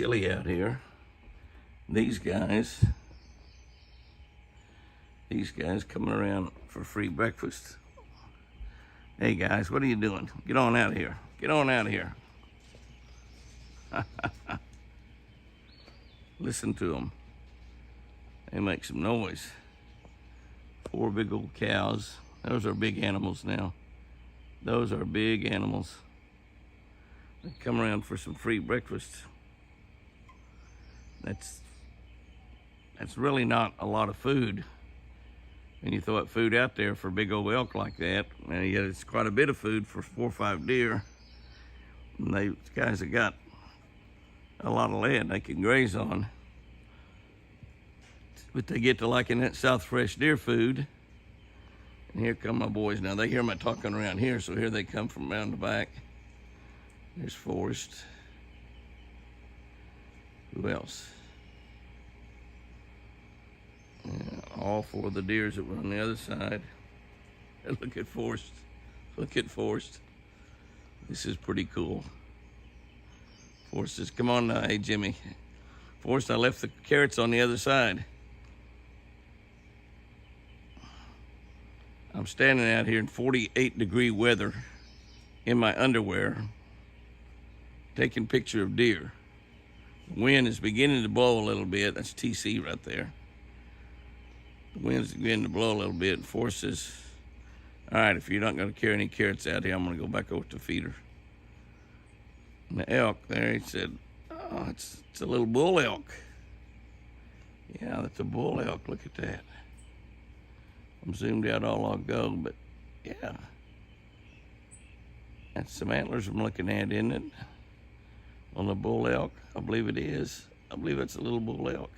chilly out here. These guys coming around for free breakfast. Hey guys, what are you doing? Get on out of here. Get on out of here. Listen to them. They make some noise. 4 big old cows. Those are big animals now. Those are big animals. They come around for some free breakfast. That's really not a lot of food. And you throw food out there for big old elk like that, and yet it's quite a bit of food for 4 or 5 deer. And these guys have got a lot of land they can graze on. But they get to liking that South Fresh deer food. And here come my boys now. They hear me talking around here, so here they come from around the back. There's Forrest. Who else? Yeah, all 4 of the deers that were on the other side. Look at Forrest. Look at Forrest. This is pretty cool. Forrest says, come on now, hey Jimmy. Forrest, I left the carrots on the other side. I'm standing out here in 48-degree weather in my underwear, taking a picture of deer. The wind is beginning to blow a little bit. That's TC right there. The wind's beginning to blow a little bit. And Forrest says, all right, if you're not going to carry any carrots out here, I'm going to go back over to the feeder. And the elk there, he said, oh, it's a little bull elk. Yeah, that's a bull elk. Look at that. I'm zoomed out all I'll go, but yeah. That's some antlers I'm looking at, isn't it? On the bull elk, I believe it is. I believe it's a little bull elk.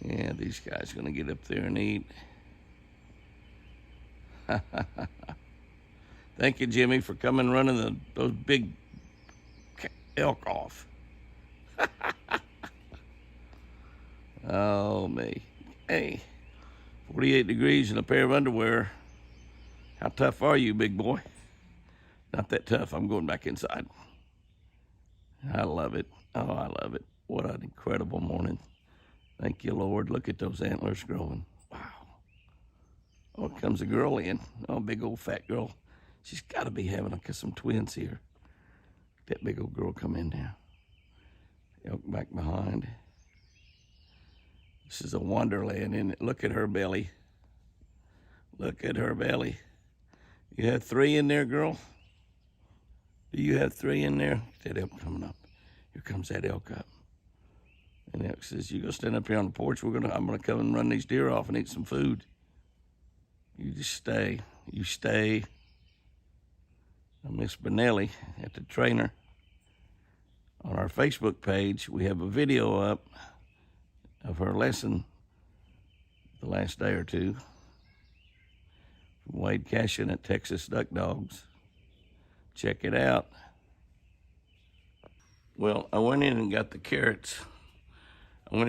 Yeah, these guys are gonna get up there and eat. Thank you, Jimmy, for coming running those big elk off. Oh, me. Hey, 48 degrees and a pair of underwear. How tough are you, big boy? Not that tough. I'm going back inside. I love it. Oh, I love it. What an incredible morning. Thank you, Lord. Look at those antlers growing. Wow. Oh, comes a girl in. Oh, big old fat girl. She's got to be having some twins here. That big old girl come in now. Elk back behind. This is a wonderland, isn't it? Look at her belly. Look at her belly. You have 3 in there, girl? Do you have 3 in there? That elk coming up. Here comes that elk up. And the elk says, you go stand up here on the porch. I'm gonna come and run these deer off and eat some food. You just stay. You stay. Miss Benelli at the trainer. On our Facebook page, we have a video up of her lesson the last day or 2 from Wade Cashin at Texas Duck Dogs. Check it out. Well, I went in and got the carrots. And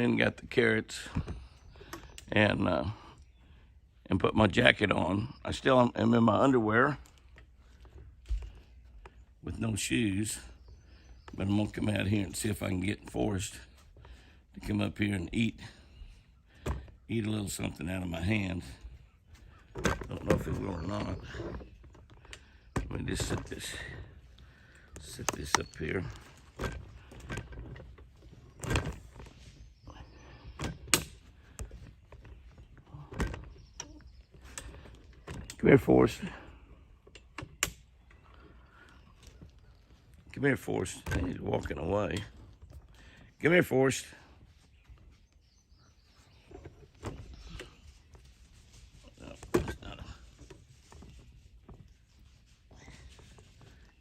put my jacket on. I still am in my underwear with no shoes, but I'm gonna come out here and see if I can get Forrest to come up here and eat a little something out of my hands. Don't know if it will or not. Let me just set this up here. Come here, Forrest. Come here, Forrest. He's walking away. Come here, Forrest.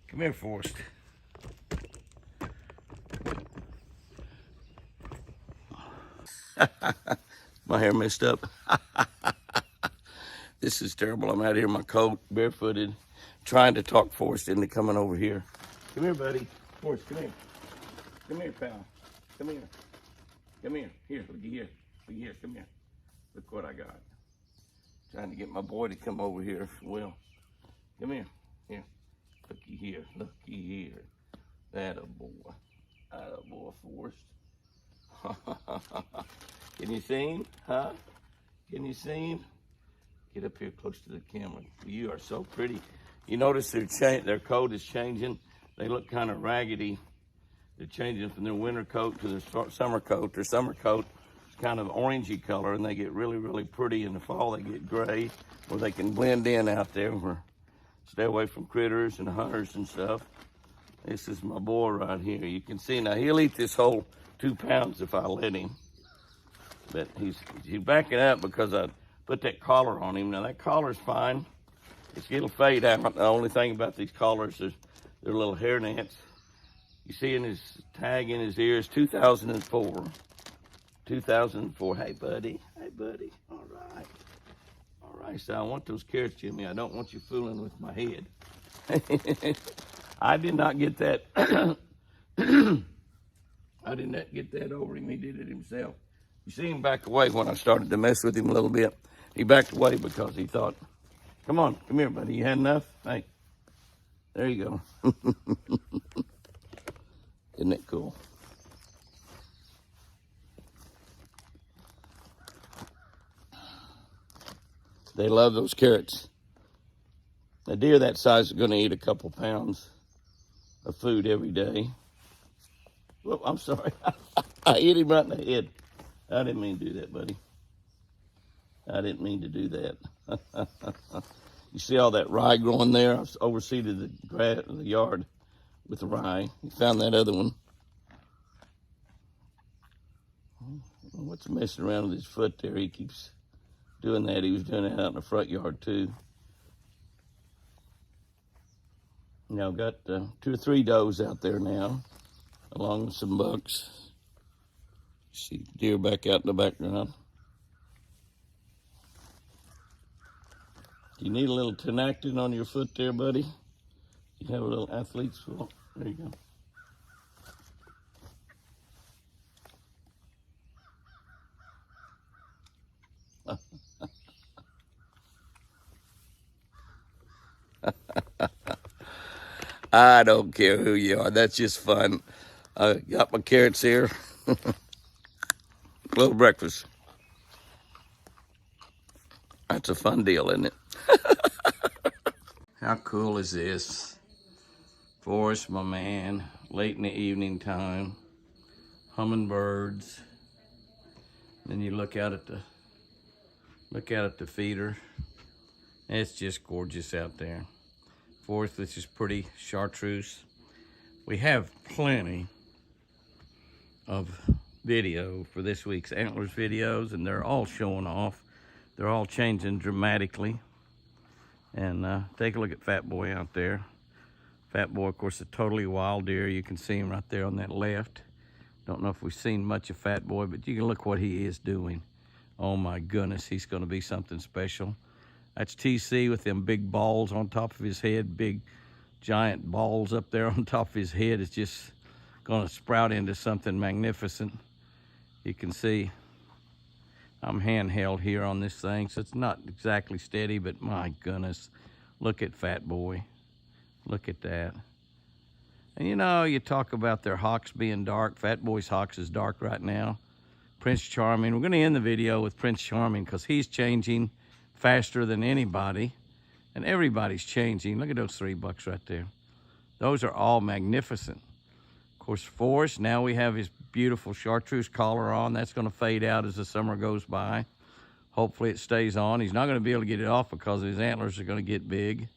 Come here, Forrest. My hair messed up. This is terrible. I'm out here in my coat, barefooted, trying to talk Forrest into coming over here. Come here, buddy. Forrest, come here. Come here, pal. Come here. Come here. Here, looky here. Looky here. Come here. Look what I got. Trying to get my boy to come over here. Well, come here. Here. Looky here. Looky here. That a boy. Boy, Forrest. Can you see him? Huh? Can you see him? Get up here close to the camera. You are so pretty. You notice their coat is changing. They look kind of raggedy. They're changing from their winter coat to their summer coat. Their summer coat is kind of orangey color, and they get really, really pretty. In the fall, they get gray, where they can blend in out there, where stay away from critters and hunters and stuff. This is my boy right here. You can see now he'll eat this whole 2 pounds if I let him. But he's backing up because I put that collar on him. Now that collar's fine. It'll fade out. The only thing about these collars is they're little hair nets. You see in his tag in his ears, 2004. 2004. Hey, buddy. Hey, buddy. All right. All right, so I want those carrots, Jimmy. I don't want you fooling with my head. I did not get that. I did not get that over him. He did it himself. You see him back away when I started to mess with him a little bit. He backed away because he thought, come on, come here, buddy. You had enough? Hey, there you go. Isn't it cool? They love those carrots. A deer that size is going to eat a couple pounds of food every day. Whoop, I'm sorry. I hit him right in the head. I didn't mean to do that, buddy. I didn't mean to do that. You see all that rye growing there? I've overseeded the grass, the yard with the rye. You found that other one. What's messing around with his foot there? He keeps doing that. He was doing that out in the front yard too. Now I've got 2 or 3 does out there now, along with some bucks. See deer back out in the background. Do you need a little tenactin on your foot there, buddy? You have a little athlete's foot. There you go. I don't care who you are. That's just fun. I got my carrots here. Little breakfast. That's a fun deal, isn't it? How cool is this? Forrest, my man, late in the evening time. Hummingbirds. Then you look out at the feeder. It's just gorgeous out there. Forrest, this is pretty chartreuse. We have plenty of video for this week's Antlers videos, and they're all showing off. They're all changing dramatically. And take a look at Fat Boy out there. Fat Boy, of course, a totally wild deer. You can see him right there on that left. Don't know if we've seen much of Fat Boy, but you can look what he is doing. Oh my goodness, he's gonna be something special. That's TC with them big balls on top of his head, big giant balls up there on top of his head. It's just gonna sprout into something magnificent. You can see I'm handheld here on this thing, so it's not exactly steady, but my goodness, look at Fat Boy. Look at that. And you know, you talk about their hocks being dark. Fat Boy's hocks is dark right now. Prince Charming, we're gonna end the video with Prince Charming because he's changing faster than anybody, and everybody's changing. Look at those 3 bucks right there. Those are all magnificent. Of course, Forrest, now we have his beautiful chartreuse collar on. That's gonna fade out as the summer goes by. Hopefully it stays on. He's not gonna be able to get it off because his antlers are gonna get big,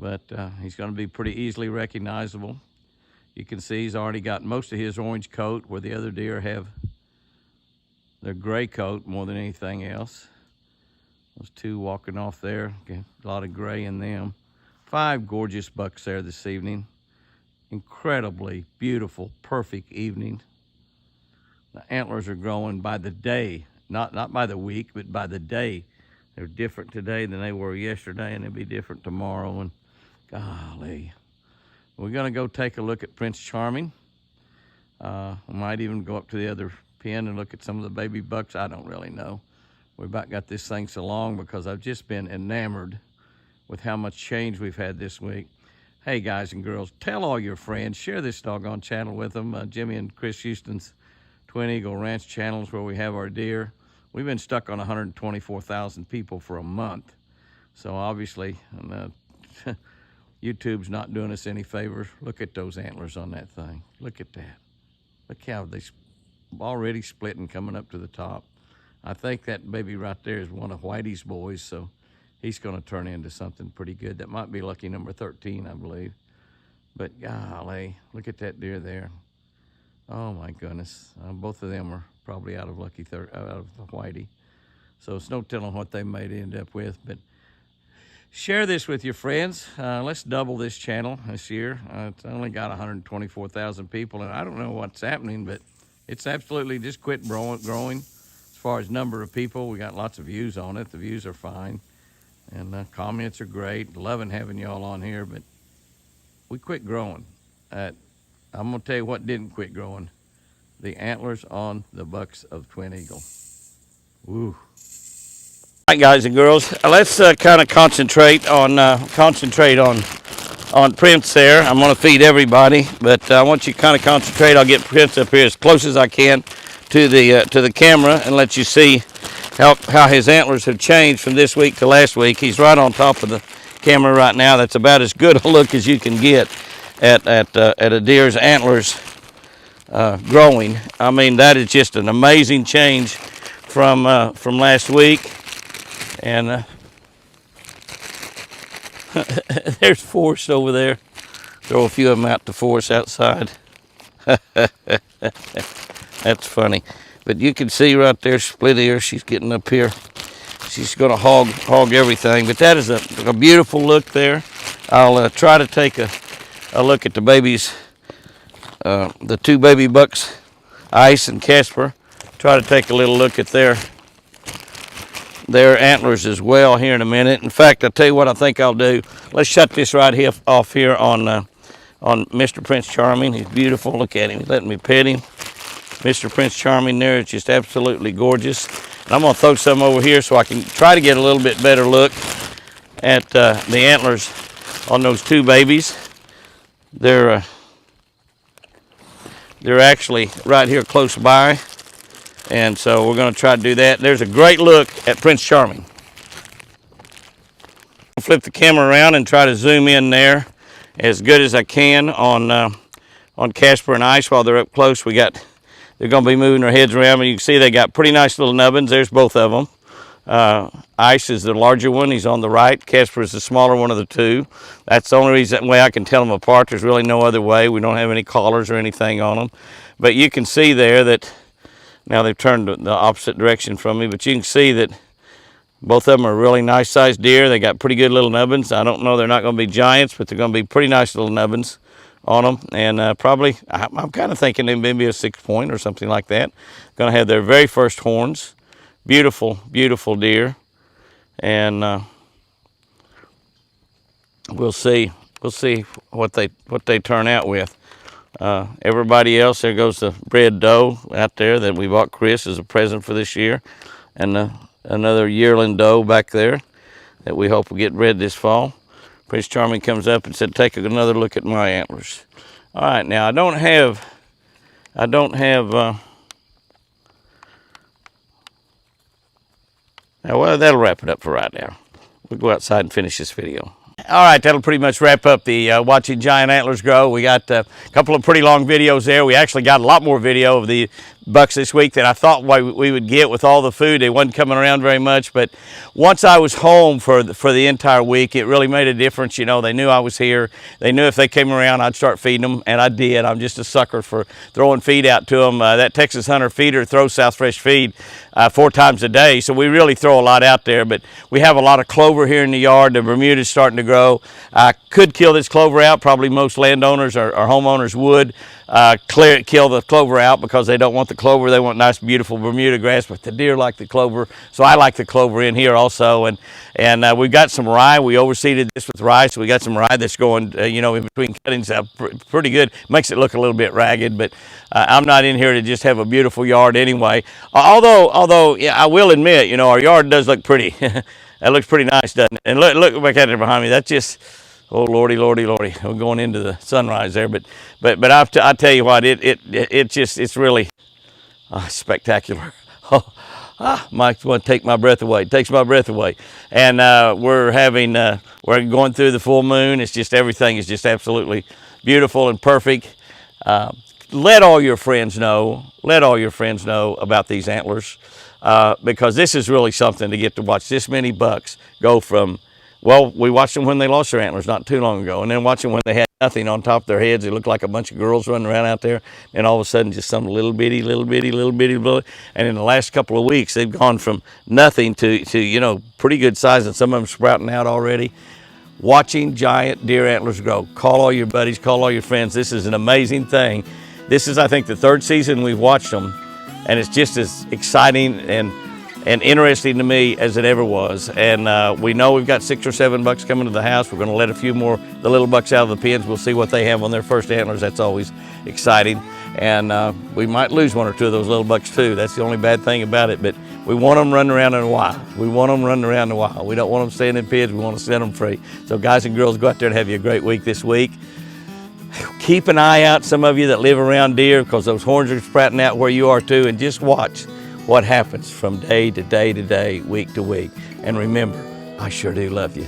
but he's gonna be pretty easily recognizable. You can see he's already got most of his orange coat, where the other deer have their gray coat more than anything else. Those 2 walking off there, okay, a lot of gray in them. 5 gorgeous bucks there this evening. Incredibly beautiful, perfect evening. The antlers are growing by the day, not by the week, but by the day. They're different today than they were yesterday, and they'll be different tomorrow. And golly, we're gonna go take a look at Prince Charming. We might even go up to the other pen and look at some of the baby bucks. I don't really know. We about got this thing so long because I've just been enamored with how much change we've had this week. Hey guys and girls, tell all your friends, share this doggone channel with them. Jimmy and Chris Houston's Twin Eagle Ranch channels where we have our deer. We've been stuck on 124,000 people for a month. So obviously, YouTube's not doing us any favors. Look at those antlers on that thing. Look at that. Look how they're already splitting coming up to the top. I think that baby right there is one of Whitey's boys, so he's going to turn into something pretty good. That might be lucky number 13, I believe. But golly, look at that deer there. Oh my goodness. Both of them are probably out of out of Whitey. So it's no telling what they might end up with. But share this with your friends. Let's double this channel this year. It's only got 124,000 people, and I don't know what's happening, but it's absolutely just quit growing. As far as number of people, we got lots of views on it. The views are fine. And comments are great. Loving having y'all on here, but we quit growing. I'm going to tell you what didn't quit growing. The antlers on the bucks of Twin Eagle. Woo. All right, guys and girls, let's kind of concentrate on Prince there. I'm going to feed everybody, but I want you to kind of concentrate. I'll get Prince up here as close as I can to the camera and let you see how his antlers have changed from this week to last week. He's right on top of the camera right now. That's about as good a look as you can get at a deer's antlers growing. I mean, that is just an amazing change from last week. And there's Forrest over there. Throw a few of them out to Forrest outside. That's funny. But you can see right there, split ear. She's getting up here. She's going to hog everything. But that is a beautiful look there. I'll try to take a look at the babies, the two baby bucks, Ice and Casper. Try to take a little look at their antlers as well here in a minute. In fact, I'll tell you what I think I'll do. Let's shut this right here off here on Mr. Prince Charming. He's beautiful. Look at him. He's letting me pet him. Mr. Prince Charming there is just absolutely gorgeous. And I'm going to throw some over here so I can try to get a little bit better look at the antlers on those two babies. They're actually right here close by. And so we're going to try to do that. There's a great look at Prince Charming. I'll flip the camera around and try to zoom in there as good as I can on Casper and Ice while they're up close. They're going to be moving their heads around, and you can see they got pretty nice little nubbins. There's both of them. Ice is the larger one. He's on the right. Casper is the smaller one of the two. That's the only way I can tell them apart. There's really no other way. We don't have any collars or anything on them. But you can see there that now they've turned the opposite direction from me, but you can see that both of them are really nice sized deer. They got pretty good little nubbins. I don't know, they're not going to be giants, but they're going to be pretty nice little nubbins on them. And probably, I'm kind of thinking they may be a 6 point or something like that. Going to have their very first horns. Beautiful, beautiful deer. And we'll see what they turn out with. Everybody else, there goes the bred doe out there that we bought Chris as a present for this year. And another yearling doe back there that we hope will get bred this fall. Prince Charming comes up and said, take another look at my antlers. All right, now I don't have, now well, that'll wrap it up for right now. We'll go outside and finish this video. All right, that'll pretty much wrap up the watching giant antlers grow. We got a couple of pretty long videos there. We actually got a lot more video of the bucks this week than I thought we would get with all the food. They wasn't coming around very much, but once I was home for the entire week, it really made a difference. You know, they knew I was here. They knew if they came around, I'd start feeding them, and I did. I'm just a sucker for throwing feed out to them. That Texas Hunter feeder throws South Fresh feed 4 times a day, so we really throw a lot out there. But we have a lot of clover here in the yard. The Bermuda's starting to grow. I could kill this clover out. Probably most landowners or homeowners would kill the clover out because they don't want the clover. They want nice, beautiful Bermuda grass, but the deer like the clover, so I like the clover in here also. And we've got some rye. We overseeded this with rye, so we got some rye that's going, in between cuttings, pretty good. Makes it look a little bit ragged, but I'm not in here to just have a beautiful yard anyway. Although, yeah, I will admit, our yard does look pretty. That looks pretty nice, doesn't it? And look back at it behind me. That's just, Oh Lordy, Lordy, Lordy! We're going into the sunrise there, but I tell you what, it's really spectacular. Mike's going to take my breath away. It takes my breath away. And we're going through the full moon. It's just, everything is just absolutely beautiful and perfect. Let all your friends know. Let all your friends know about these antlers, because this is really something to get to watch this many bucks go from, well, we watched them when they lost their antlers not too long ago, and then watch them when they had nothing on top of their heads. It looked like a bunch of girls running around out there, and all of a sudden just some little bitty, and in the last couple of weeks they've gone from nothing to you know, pretty good size, and some of them sprouting out already. Watching giant deer antlers grow. Call all your buddies, call all your friends. This is an amazing thing. This is, I think, the third season we've watched them, and it's just as exciting and interesting to me as it ever was. And we know we've got 6 or 7 bucks coming to the house. We're going to let a few more, the little bucks out of the pens. We'll see what they have on their first antlers. That's always exciting. And we might lose 1 or 2 of those little bucks too. That's the only bad thing about it. But we want them running around in the wild. We want them running around in the wild. We don't want them staying in pens. We want to set them free. So guys and girls, go out there and have you a great week this week. Keep an eye out, some of you that live around deer, because those horns are sprouting out where you are too, and just watch what happens from day to day to day, week to week. And remember, I sure do love you.